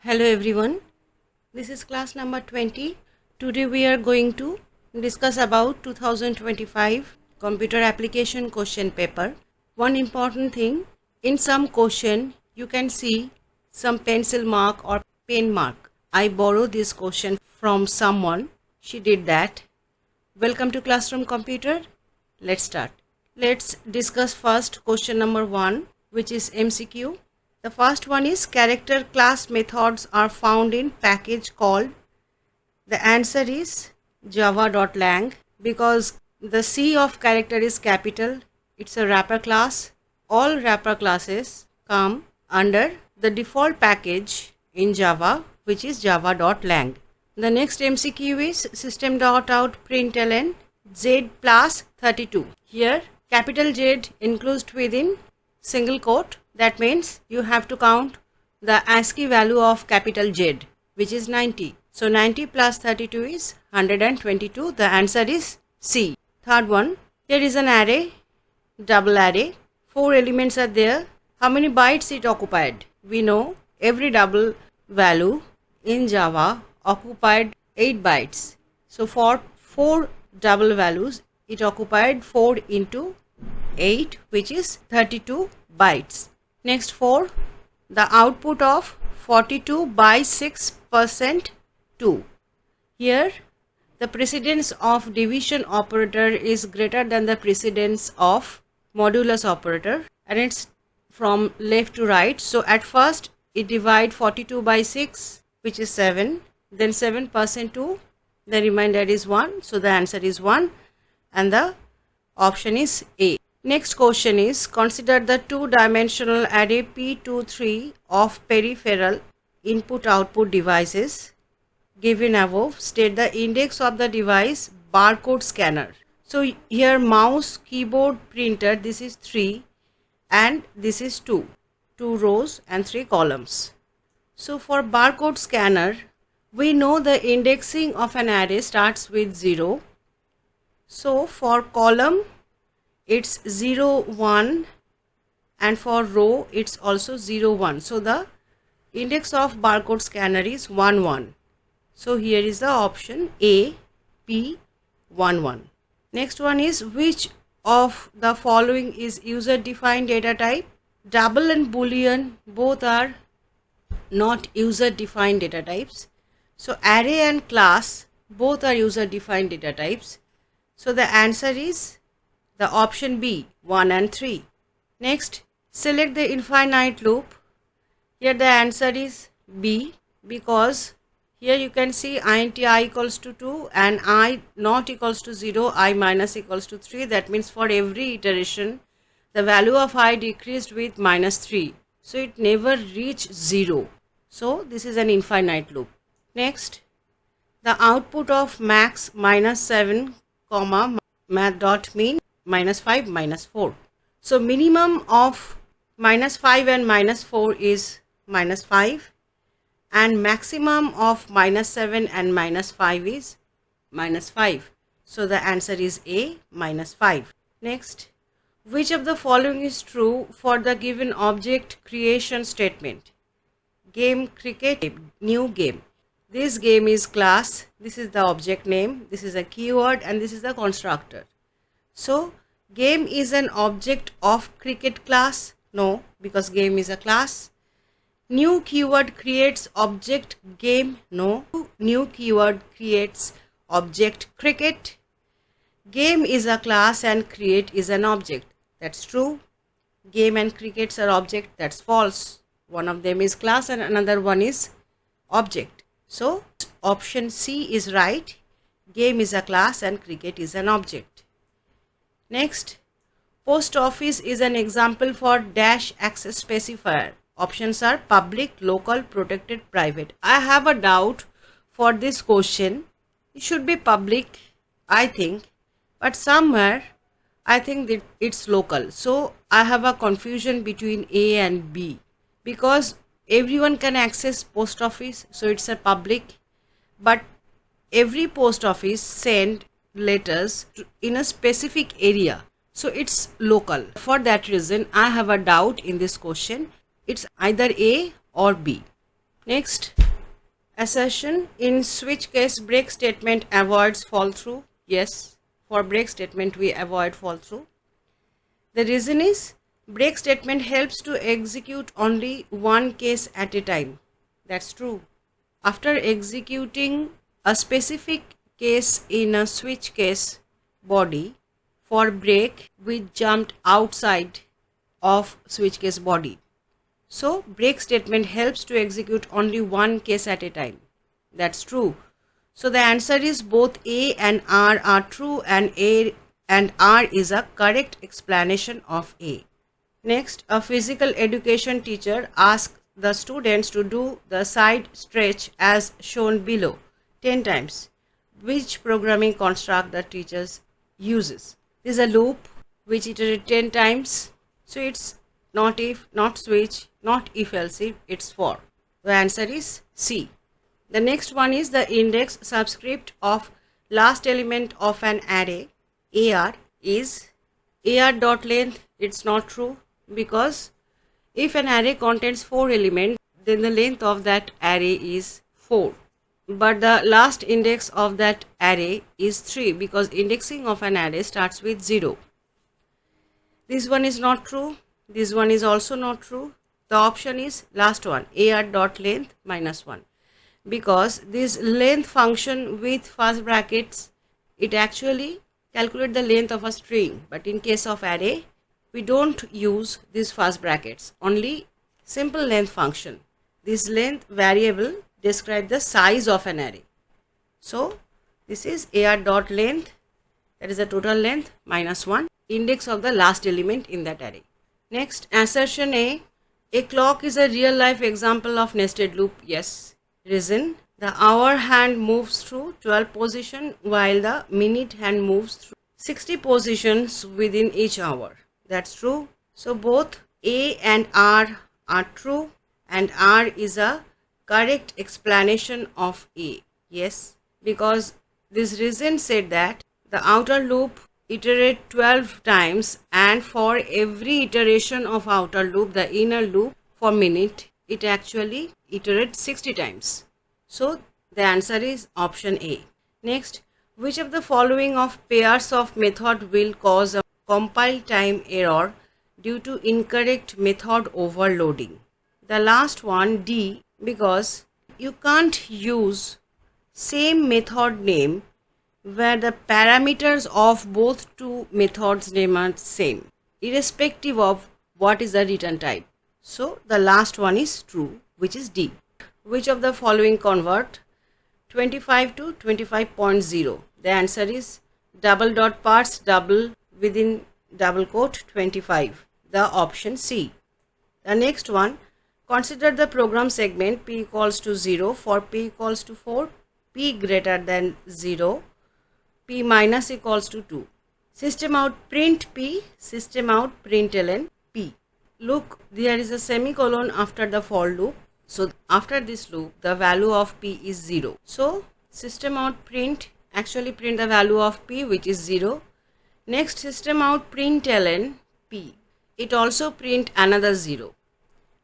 Hello everyone, this is class number 20. Today we are going to discuss about 2025 computer application question paper. One important thing, in some question you can see some pencil mark or pen mark. I borrowed this question from someone, she did that. Welcome to Classroom Computer. Let's start. Let's discuss first question number 1, which is MCQ. The first one is character class methods are found in package called. The answer is java.lang because the C of character is capital. It's a wrapper class. All wrapper classes come under the default package in Java, which is java.lang. The next MCQ is system.out println z plus 32. Here capital Z enclosed within single quote. That means you have to count the ASCII value of capital Z, which is 90. So 90 plus 32 is 122. The answer is C. Third one, here is an array, double array. 4 elements are there. How many bytes it occupied? We know every double value in Java occupied 8 bytes. So for 4 double values, it occupied 4 into 8, which is 32 bytes. Next 4, the output of 42 by 6% 2. Here the precedence of division operator is greater than the precedence of modulus operator, and it's from left to right. So at first it divide 42 by 6, which is 7, then 7% 2, the remainder is 1. So the answer is 1 and the option is A. Next question is, consider the two-dimensional array P23 of peripheral input-output devices given above. State the index of the device barcode scanner. So here mouse, keyboard, printer, this is 3 and this is 2 rows and 3 columns. So for barcode scanner, we know the indexing of an array starts with 0. So for column it's 0, 1 and for row it's also 0, 1. So the index of barcode scanner is 1, 1. So here is the option A, P, 1, 1. Next one is, which of the following is user defined data type? Double and boolean both are not user defined data types. So array and class both are user defined data types. So the answer is the option B, 1 and 3. Next, select the infinite loop. Here the answer is B, because here you can see int I equals to 2 and I not equals to 0, I minus equals to 3. That means for every iteration, the value of I decreased with minus 3. So it never reached 0. So this is an infinite loop. Next, the output of max minus 7, comma, math.min minus 5 minus 4. So minimum of minus 5 and minus 4 is minus 5 and maximum of minus 7 and minus 5 is minus 5. So the answer is A, minus 5. Next, which of the following is true for the given object creation statement? Game, cricket, new game. This game is class, this is the object name, this is a keyword and this is the constructor. So game is an object of cricket class? No, because game is a class. New keyword creates object game? No. New keyword creates object cricket. Game is a class and create is an object. That's true. Game and crickets are object. That's false. One of them is class and another one is object. So option C is right. Game is a class and cricket is an object. Next, post office is an example for dash access specifier. Options are public, local, protected, private. I have a doubt for this question. It should be public, I think, but somewhere I think that it's local. So I have a confusion between A and B because everyone can access post office, so it's a public, but every post office send letters in a specific area, so it's local. For that reason I have a doubt in this question. It's either A or B. Next, assertion. In switch case, break statement avoids fall through. Yes, for break statement we avoid fall through. The reason is break statement helps to execute only one case at a time. That's true. After executing a specific case in a switch case body, for break we jumped outside of switch case body. So break statement helps to execute only one case at a time. That's true. So the answer is both A and R are true, and A and R is a correct explanation of A. Next, a physical education teacher asks the students to do the side stretch as shown below 10 times. Which programming construct the teacher uses? This is a loop which iterates 10 times. So it's not if, not switch, not if else if, it's for. The answer is C. The next one is the index subscript of last element of an array AR is AR dot length. It's not true, because if an array contains 4 elements, then the length of that array is 4. But the last index of that array is 3, because indexing of an array starts with 0. This one is not true. This one is also not true. The option is last one, AR dot length minus 1. Because this length function with first brackets, it actually calculates the length of a string. But in case of array, we don't use these first brackets, only simple length function. This length variable describes the size of an array. So this is AR dot length, that is the total length, minus 1, index of the last element in that array. Next, assertion A clock is a real life example of nested loop. Yes. Reason, the hour hand moves through 12 positions while the minute hand moves through 60 positions within each hour. That's true. So both A and R are true, and R is a correct explanation of A. Yes, because this reason said that the outer loop iterate 12 times, and for every iteration of outer loop, the inner loop for minute, it actually iterates 60 times. So the answer is option A. Next, which of the following of pairs of method will cause a compile time error due to incorrect method overloading? The last one, D, because you can't use same method name where the parameters of both two methods name are same, irrespective of what is the return type. So the last one is true, which is D. Which of the following convert 25 to 25.0? The answer is double dot parse double within double quote 25. The option C. The next one, consider the program segment P equals to 0 for P equals to 4, P greater than 0, P minus equals to 2. System out print P, system out println P. Look, there is a semicolon after the for loop. So after this loop, the value of P is 0. So system out print actually print the value of P, which is 0. Next, system out println P. It also print another 0.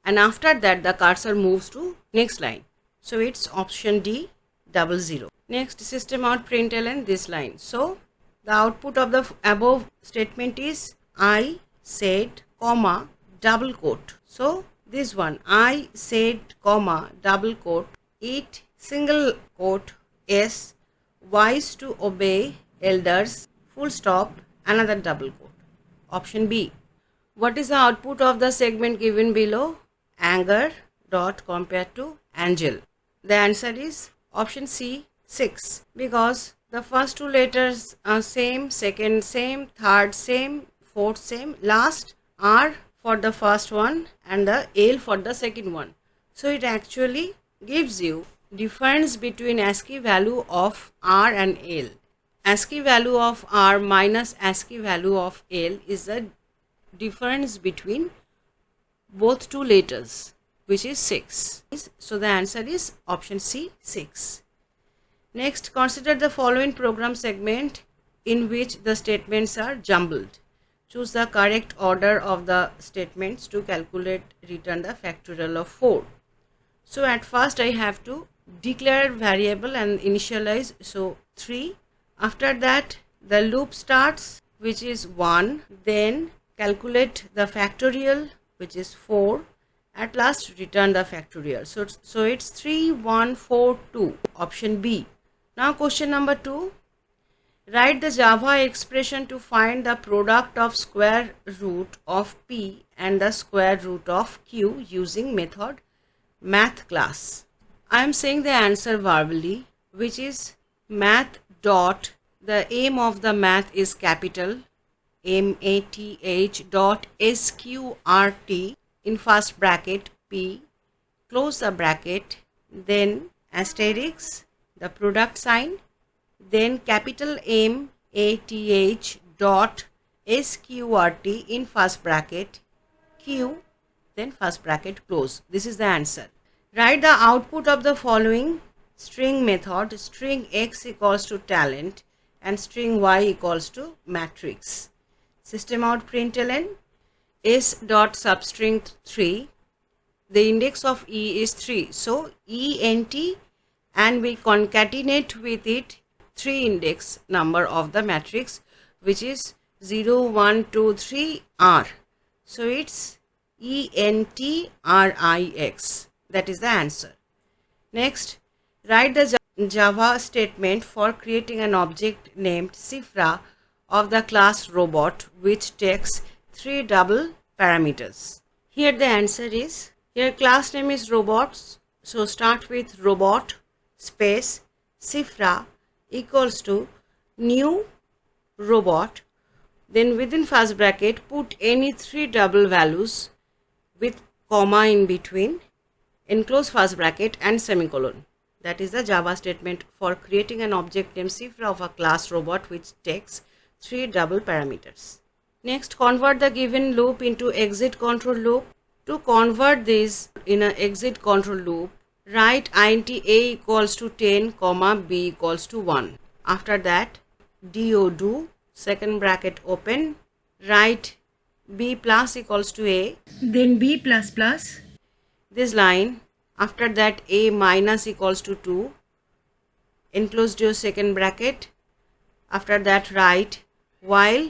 And after that, the cursor moves to next line. So it's option D, 00. Next, system out println this line. So the output of the above statement is I said, comma, double quote. So this one, I said, comma, double quote, it, single quote, S, wise to obey elders, full stop, another double quote. Option B. What is the output of the segment given below? Anger dot compared to angel. The answer is option C, 6, because the first two letters are same, second same, third same, fourth same, last R for the first one and the L for the second one. So it actually gives you difference between ASCII value of R and L. ASCII value of R minus ASCII value of L is the difference between both two letters, which is 6. So the answer is option C, 6. Next, consider the following program segment in which the statements are jumbled. Choose the correct order of the statements to calculate return the factorial of 4. So at first I have to declare variable and initialize, so 3. After that the loop starts, which is 1, then calculate the factorial, which is 4. At last return the factorial. So it's 3, 1, 4, 2, option B. Now question number 2. Write the Java expression to find the product of square root of P and the square root of Q using method math class. I am saying the answer verbally, which is math dot, the aim of the math is capital MATH dot SQRT in first bracket P, close the bracket, then asterisk, the product sign, then capital MATH dot SQRT in first bracket Q, then first bracket close. This is the answer. Write the output of the following string method: string x equals to talent and string y equals to matrix. System out println s dot substring 3. The index of E is 3, so ENT, and we concatenate with it 3 index number of the matrix, which is 0, 1, 2, 3 R. So it's ENTRIX. That is the answer. Next, write the Java statement for creating an object named Cifra of the class robot, which takes 3 double parameters. Here the answer is, here class name is robots, so start with robot space Cifra equals to new robot, then within first bracket put any 3 double values with comma in between, enclose first bracket and semicolon. That is the Java statement for creating an object named Cifra of a class robot which takes 3 double parameters. Next, convert the given loop into exit control loop. To convert this in an exit control loop, write int a equals to 10, comma b equals to 1. After that, do second bracket open, write b plus equals to a, then b plus plus, this line. After that, a minus equals to 2, enclose your second bracket. After that, write while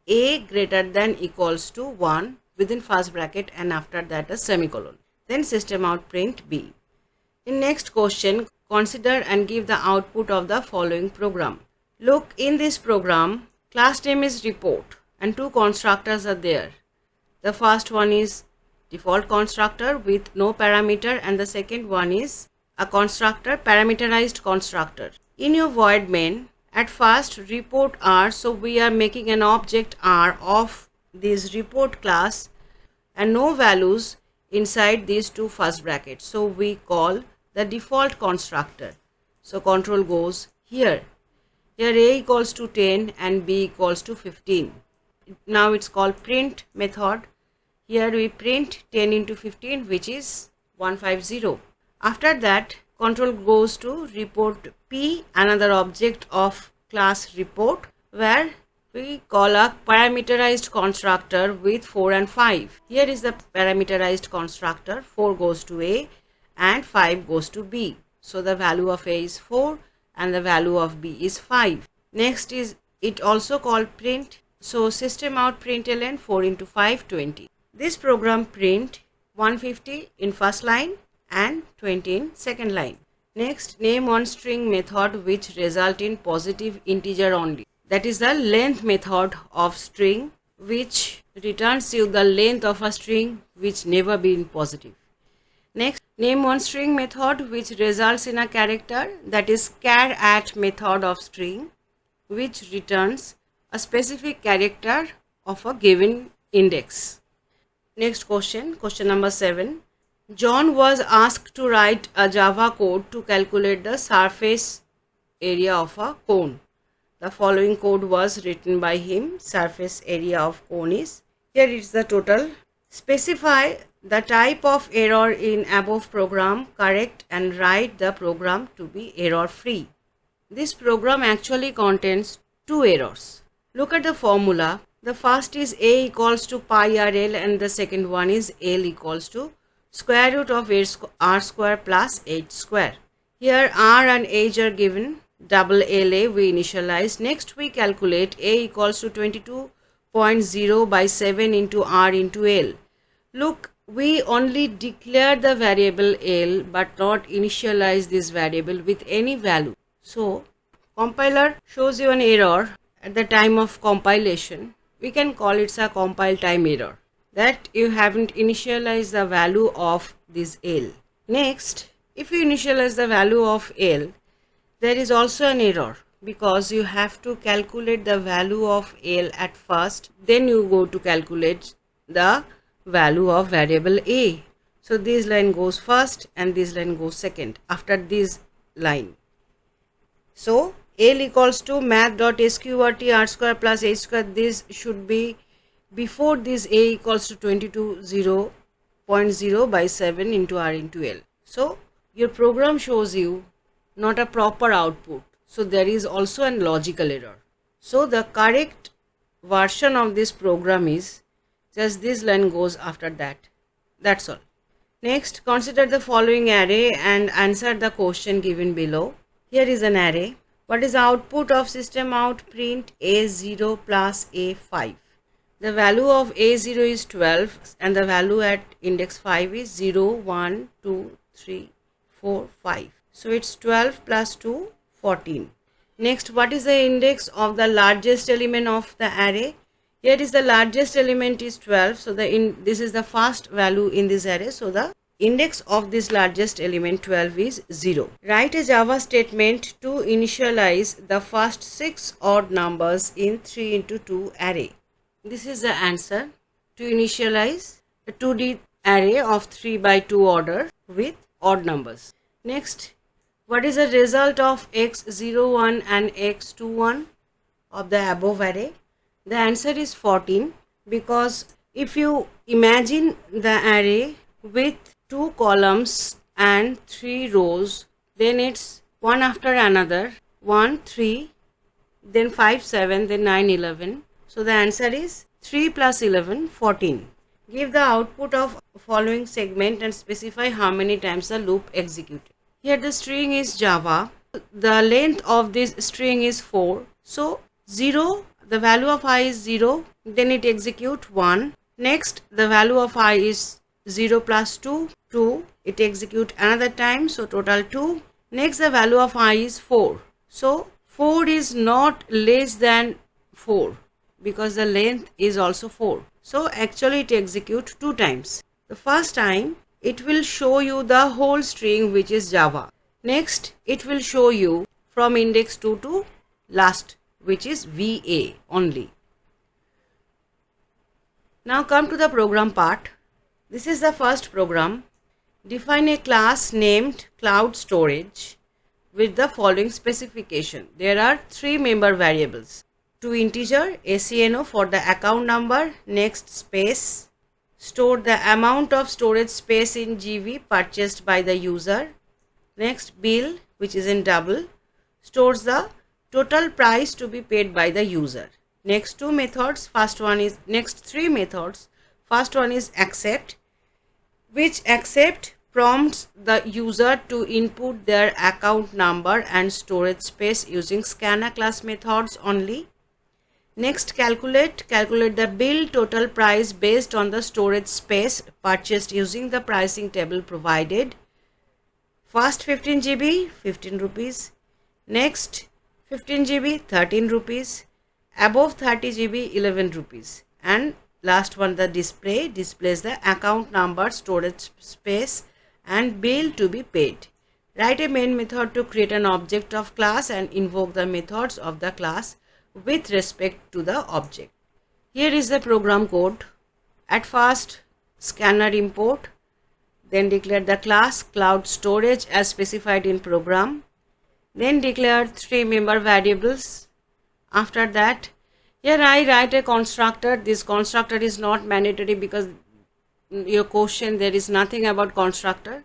a greater than equals to 1 within first bracket, and after that a semicolon. Then system out print b. In next question, consider and give the output of the following program. Look, in this program, class name is report and 2 constructors are there. The first one is default constructor with no parameter, and the second one is a constructor, parameterized constructor. In your void main, at first report R, so we are making an object R of this report class and no values inside these 2 first brackets, so we call the default constructor. So control goes here. Here a equals to 10 and b equals to 15. Now it's called print method. Here we print 10 into 15, which is 150. After that, control goes to report P, another object of class report, where we call a parameterized constructor with 4 and 5. Here is the parameterized constructor. 4 goes to A and 5 goes to B. So the value of A is 4 and the value of B is 5. Next is it also called print. So system out println 4 into 5, 20. This program print 150 in first line and 20 in second line. Next, name one string method which result in positive integer only. That is the length method of string, which returns you the length of a string which never been positive. Next, name one string method which results in a character, that is char at method of string, which returns a specific character of a given index. Next question, question number 7. John was asked to write a Java code to calculate the surface area of a cone. The following code was written by him. Surface area of cone is, here is the total. Specify the type of error in above program, correct, and write the program to be error free. This program actually contains 2 errors. Look at the formula. The first is A equals to pi RL and the second one is L equals to square root of r square plus h square. Here r and h are given, double LA we initialize. Next we calculate a equals to 22.0 by 7 into r into L. Look, we only declare the variable L but not initialize this variable with any value. So, compiler shows you an error at the time of compilation. We can call it a compile time error, that you haven't initialized the value of this L. Next, if you initialize the value of L, there is also an error because you have to calculate the value of L at first, then you go to calculate the value of variable A. So this line goes first and this line goes second after this line. So L equals to math.sqrt r square plus h square. This should be before this A equals to 22.0 by 7 into r into L. So your program shows you not a proper output. So there is also a logical error. So the correct version of this program is just this line goes after that. That's all. Next, consider the following array and answer the question given below. Here is an array. What is the output of system out print A0 plus A5? The value of A0 is 12 and the value at index 5 is 0, 1, 2, 3, 4, 5. So it's 12 plus 2, 14. Next, what is the index of the largest element of the array? Here is the largest element is 12. So this is the first value in this array. So the index of this largest element 12 is 0. Write a Java statement to initialize the first 6 odd numbers in 3 into 2 array. This is the answer to initialize a 2D array of 3 by 2 order with odd numbers. Next, what is the result of x01 and x21 of the above array? The answer is 14, because if you imagine the array with 2 columns and 3 rows, then it's one after another, 1, 3, then 5, 7, then 9, 11. So the answer is 3 plus 11, 14. Give the output of following segment and specify how many times the loop executed. Here the string is Java. The length of this string is 4. So 0, the value of I is 0, then it executes 1. Next, the value of I is 0 plus 2, 2. It executes another time, so total 2. Next, the value of I is 4. So 4 is not less than 4 because the length is also 4. So actually it executes 2 times. The first time it will show you the whole string which is Java. Next, it will show you from index 2 to last, which is VA only. Now come to the program part. This is the first program. Define a class named Cloud Storage with the following specification. There are 3 member variables. 2 integer ACNO for the account number, next space, store the amount of storage space in GB purchased by the user, next bill, which is in double, stores the total price to be paid by the user. Next 2 methods, next 3 methods. First one is accept, which accept prompts the user to input their account number and storage space using scanner class methods only. Next, calculate the bill total price based on the storage space purchased using the pricing table provided. First 15 GB, 15 rupees. Next 15 GB, 13 rupees. Above 30 GB, 11 rupees. And last one, the displays the account number, storage space and bill to be paid. Write a main method to create an object of class and invoke the methods of the class with respect to the object. Here is the program code. At first, scanner import, then declare the class cloud storage as specified in program, then declare 3 member variables. After that, here I write a constructor. This constructor is not mandatory because your question there is nothing about constructor,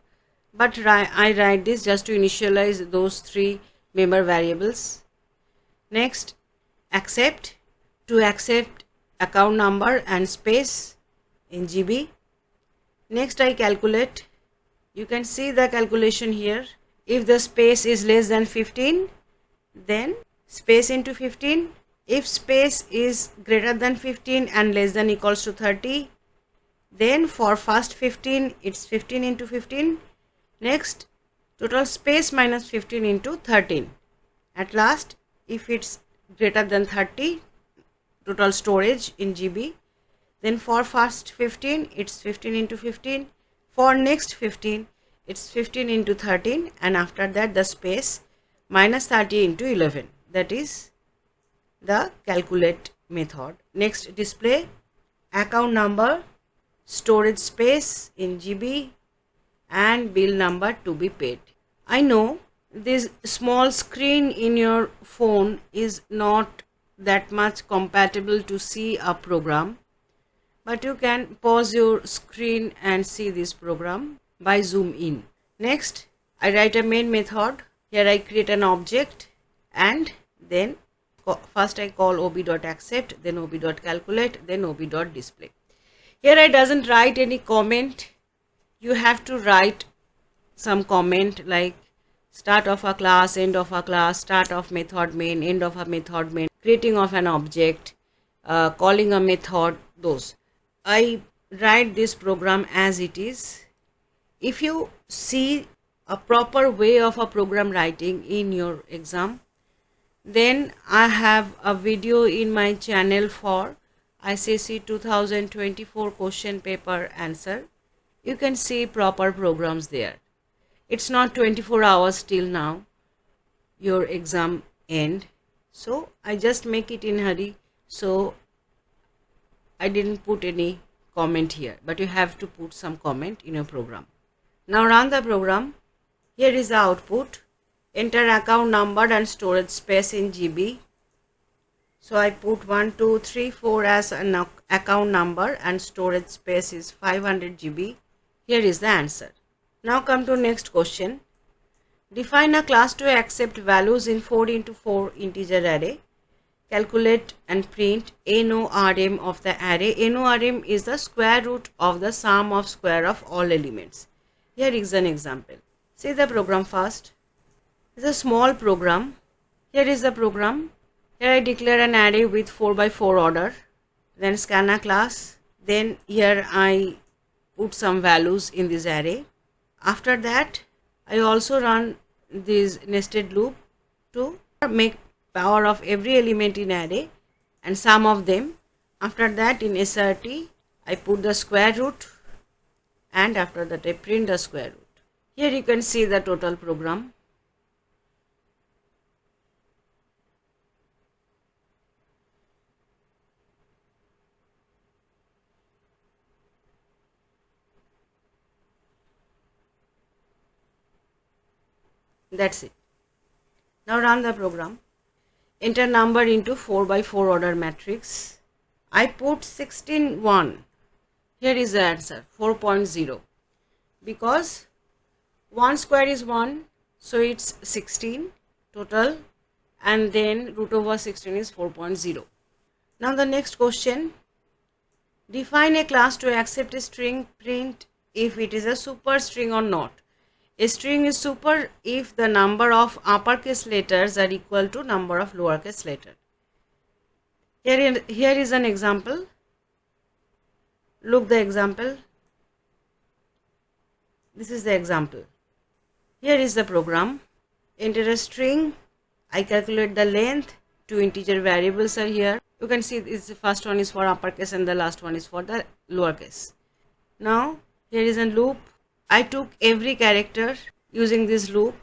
but I write this just to initialize those 3 member variables. Next, accept, to accept account number and space in GB. Next I calculate. You can see the calculation here. If the space is less than 15, then space into 15. If space is greater than 15 and less than equals to 30, then for first 15 it's 15 into 15. Next, total space minus 15 into 13. At last, if it's greater than 30, total storage in GB, then for first 15 it's 15 into 15. For next 15 it's 15 into 13, and after that the space minus 30 into 11. That is the calculate method. Next, display account number, storage space in GB, and bill number to be paid. I know this small screen in your phone is not that much compatible to see a program, but you can pause your screen and see this program by zoom in. Next, I write a main method. Here I create an object, and then first I call ob.accept, then ob.calculate, then ob.display. Here I doesn't write any comment. You have to write some comment like start of a class, end of a class, start of method main, end of a method main, creating of an object, calling a method, those. I write this program as it is. If you see a proper way of a program writing in your exam, then I have a video in my channel for ICSE 2024 question paper answer. You can see proper programs there. It's not 24 hours till now your exam end, so I just make it in hurry, so I didn't put any comment here, but you have to put some comment in your program. Now run the program. Here is the output. Enter account number and storage space in GB. So I put 1, 2, 3, 4 as an account number and storage space is 500 GB. Here is the answer. Now come to next question. Define a class to accept values in 4 into 4 integer array. Calculate and print NORM of the array. NORM is the square root of the sum of square of all elements. Here is an example. See the program first. It's a small program. Here is the program. Here I declare an array with 4 by 4 order. Then scan a class. Then here I put some values in this array. After that, I also run this nested loop to make power of every element in array and sum of them. After that, in SRT, I put the square root, and after that I print the square root. Here you can see the total program. That's it. Now run the program. Enter number into 4 by 4 order matrix. I put 16.1. Here is the answer, 4.0. Because 1 square is 1, so it's 16 total, and then root over 16 is 4.0. Now the next question. Define a class to accept a string, print if it is a superstring or not. A string is super if the number of uppercase letters are equal to number of lowercase letters. Here is an example. Look the example. This is the example. Here is the program. Enter a string. I calculate the length. 2 integer variables are here. You can see this first one is for uppercase and the last one is for the lowercase. Now here is a loop. I took every character using this loop.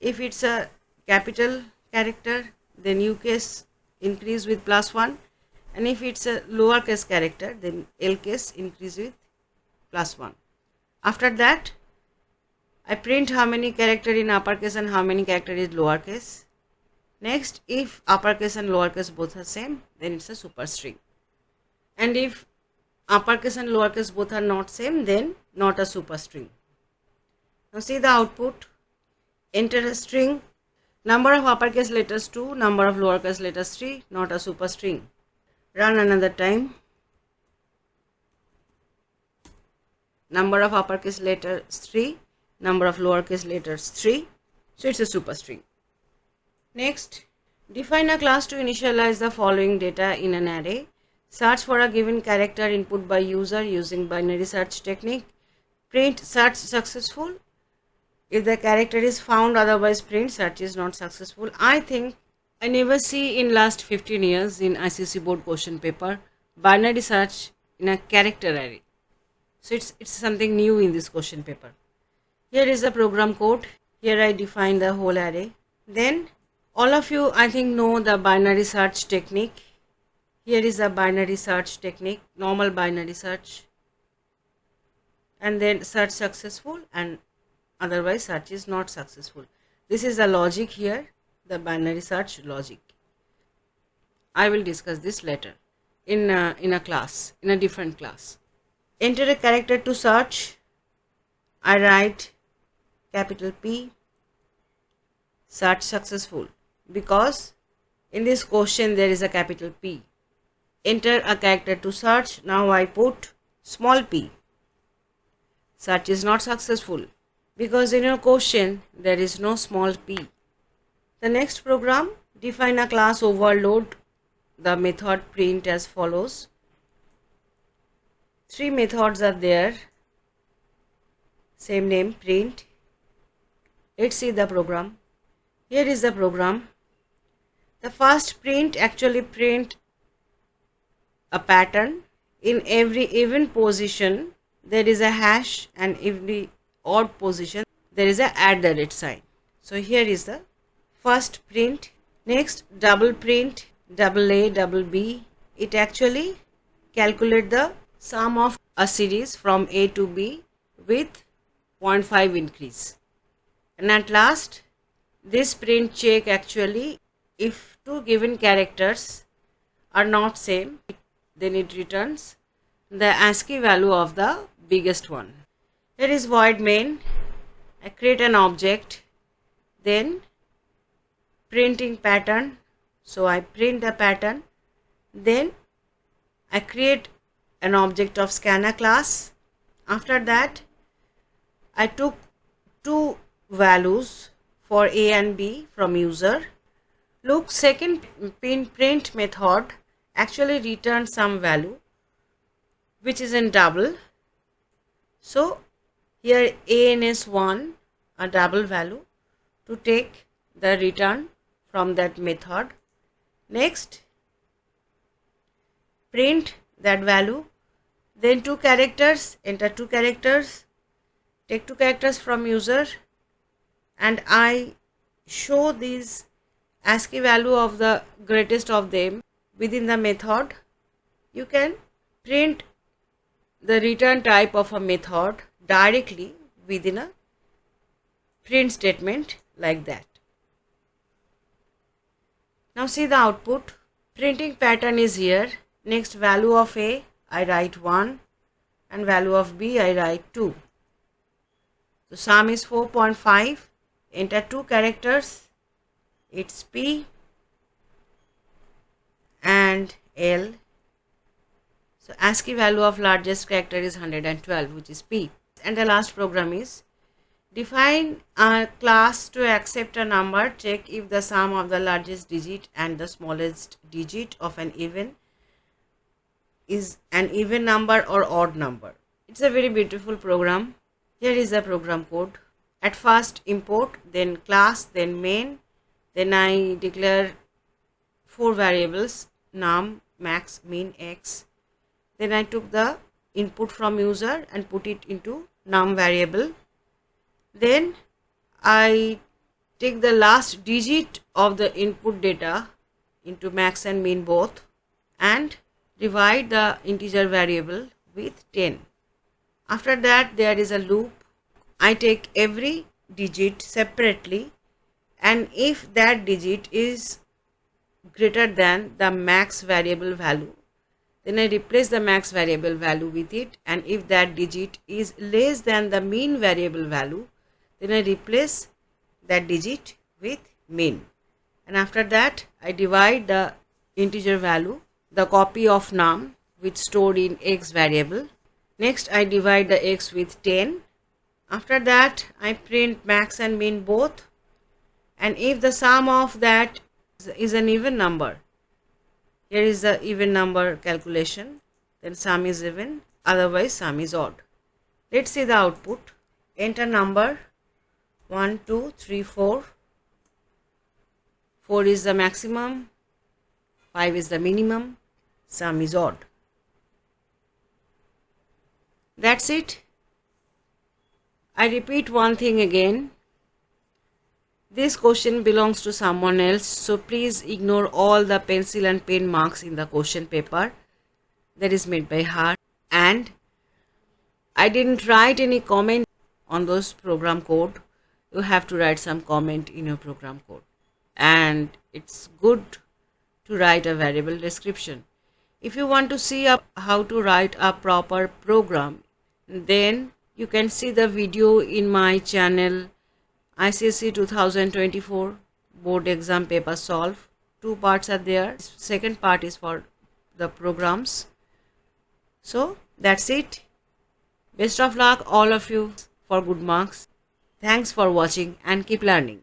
If it's a capital character, then U case increase with +1, and if it's a lowercase character, then L case increase with +1. After that, I print how many character in uppercase and how many character is lowercase. Next, if uppercase and lowercase both are same, then it's a superstring. And if uppercase and lowercase both are not same, then not a superstring. Now see the output. Enter a string. Number of uppercase letters 2, number of lowercase letters 3, not a superstring. Run another time. number of uppercase letters 3, number of lowercase letters 3. So it's a superstring. Next, define a class to initialize the following data in an array. Search for a given character input by user using binary search technique. Print search successful. If the character is found, otherwise print search is not successful. I think I never see in last 15 years in ICSE board question paper binary search in a character array. So it's something new in this question paper. Here is the program code. Here I define the whole array. Then all of you I think know the binary search technique. Here is the binary search technique, normal binary search, and then search successful and otherwise search is not successful. This is the logic here, the binary search logic. I will discuss this later in a class, in a different class. Enter a character to search. I write capital P, search successful, because in this question there is a capital P. Enter a character to search. Now I put small p. Search is not successful because in your question there is no small p. The next program, define a class overload. The method print as follows. 3 methods are there. Same name, print. Let's see the program. Here is the program. The first print actually print a pattern. In every even position there is a hash, and every odd position there is a @ sign. So here is the first print. Next, double print, double A, double B. It actually calculate the sum of a series from A to B with 0.5 increase. And at last, this print check actually, if two given characters are not same, then it returns the ASCII value of the biggest one. Here is void main. I create an object, then printing pattern. So I print the pattern, then I create an object of scanner class. After that, I took 2 values for A and B from user. Look, second print method actually returns some value which is in double. So here ANS1, a double value, to take the return from that method. Next, print that value, then 2 characters, enter 2 characters, take 2 characters from user, and I show these ASCII value of the greatest of them within the method. You can print the return type of a method directly within a print statement like that. Now see the output. Printing pattern is here. Next, value of A I write 1 and value of B I write 2. So sum is 4.5. Enter 2 characters. It's P and L. So ASCII value of largest character is 112, which is P. And the last program is define a class to accept a number. Check if the sum of the largest digit and the smallest digit of an even is an even number or odd number. It's a very beautiful program. Here is the program code. At first import, then class, then main. Then I declare 4 variables, num, max, min, x. Then I took the input from user and put it into num variable. Then I take the last digit of the input data into max and min both and divide the integer variable with 10. After that, there is a loop. I take every digit separately, and if that digit is greater than the max variable value, then I replace the max variable value with it, and if that digit is less than the mean variable value, then I replace that digit with min. And after that, I divide the integer value, the copy of num which stored in x variable, Next, I divide the x with 10. After that, I print max and min both. And if the sum of that is an even number, here is the even number calculation, then sum is even, otherwise sum is odd. Let's see the output. Enter number 1, 2, 3, 4. 4 is the maximum, 5 is the minimum, sum is odd. That's it. I repeat one thing again. This question belongs to someone else, so please ignore all the pencil and pen marks in the question paper. That is made by her. And I didn't write any comment on those program code. You have to write some comment in your program code. And it's good to write a variable description. If you want to see how to write a proper program, then you can see the video in my channel ICSE 2024 board exam paper solve. 2 parts are there. Second part is for the programs. So that's it. Best of luck all of you for good marks. Thanks for watching and keep learning.